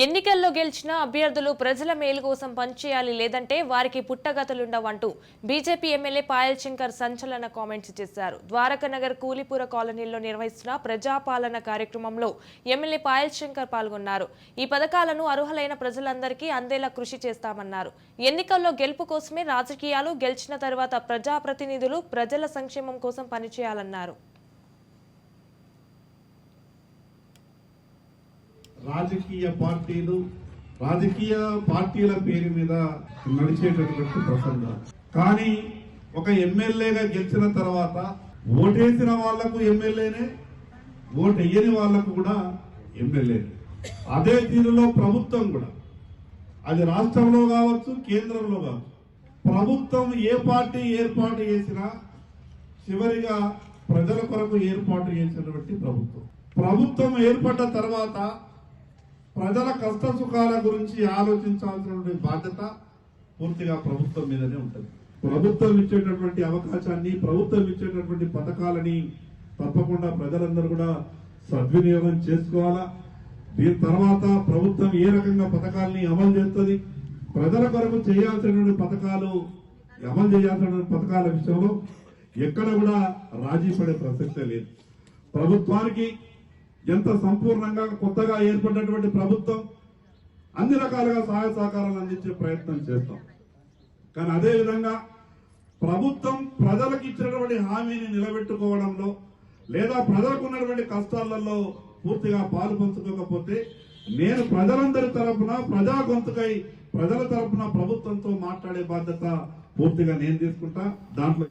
ఎన్నికల్లో గెలిచిన అభ్యర్థులు ప్రజల మేలు కోసం పనిచేయాలి, లేదంటే వారికి పుట్టగతులుండవంటూ బీజేపీ ఎమ్మెల్యే పాయల్ శంకర్ సంచలన కామెంట్స్ చేశారు. ద్వారకానగర్ కూలిపుర కాలనీలో నిర్వహిస్తున్న ప్రజాపాలన కార్యక్రమంలో ఎమ్మెల్యే పాయల్ శంకర్ పాల్గొన్నారు. ఈ పథకాలను అర్హులైన ప్రజలందరికీ అందేలా కృషి చేస్తామన్నారు. ఎన్నికల్లో గెలుపు కోసమే రాజకీయాలు, గెలిచిన తర్వాత ప్రజాప్రతినిధులు ప్రజల సంక్షేమం కోసం పనిచేయాలన్నారు. రాజకీయ పార్టీల పేరు మీద నడిచేటటువంటి ప్రసంగం. కానీ ఒక ఎమ్మెల్యేగా గెలిచిన తర్వాత ఓటేసిన వాళ్లకు ఎమ్మెల్యేనే, ఓటెయ్యని వాళ్లకు కూడా ఎమ్మెల్యేనే. అదే తీరులో ప్రభుత్వం కూడా, అది రాష్ట్రంలో కావచ్చు, కేంద్రంలో కావచ్చు, ప్రభుత్వం ఏ పార్టీ ఏర్పాటు చేసినా చివరిగా ప్రజల కొరకు ఏర్పాటు చేసినటువంటి ప్రభుత్వం ఏర్పడ్డ తర్వాత ప్రజల కష్ట సుఖాల గురించి ఆలోచించాల్సినటువంటి బాధ్యత పూర్తిగా ప్రభుత్వం మీదనే ఉంటుంది. ప్రభుత్వం ఇచ్చేటటువంటి అవకాశాన్ని, ప్రభుత్వం ఇచ్చేటటువంటి పథకాలని తప్పకుండా ప్రజలందరూ కూడా సద్వినియోగం చేసుకోవాలా. దీని తర్వాత ప్రభుత్వం ఏ రకంగా పథకాలని అమలు చేస్తుంది, ప్రజల కొరకు చేయాల్సినటువంటి పథకాలు, అమలు చేయాల్సినటువంటి పథకాల విషయంలో ఎక్కడ కూడా రాజీ పడే ప్రసక్తే లేదు. ప్రభుత్వానికి ఎంత సంపూర్ణంగా కొత్తగా ఏర్పడినటువంటి ప్రభుత్వం అన్ని రకాలుగా సహాయ సహకారాలు అందించే ప్రయత్నం చేస్తాం. కానీ అదేవిధంగా ప్రభుత్వం ప్రజలకు ఇచ్చినటువంటి హామీని నిలబెట్టుకోవడంలో లేదా ప్రజలకు ఉన్నటువంటి కష్టాలలో పూర్తిగా పాలు పంచుకోకపోతే నేను ప్రజలందరి తరఫున, ప్రజా గొంతుకై ప్రజల తరఫున ప్రభుత్వంతో మాట్లాడే బాధ్యత పూర్తిగా నేను తీసుకుంటా. దాంట్లో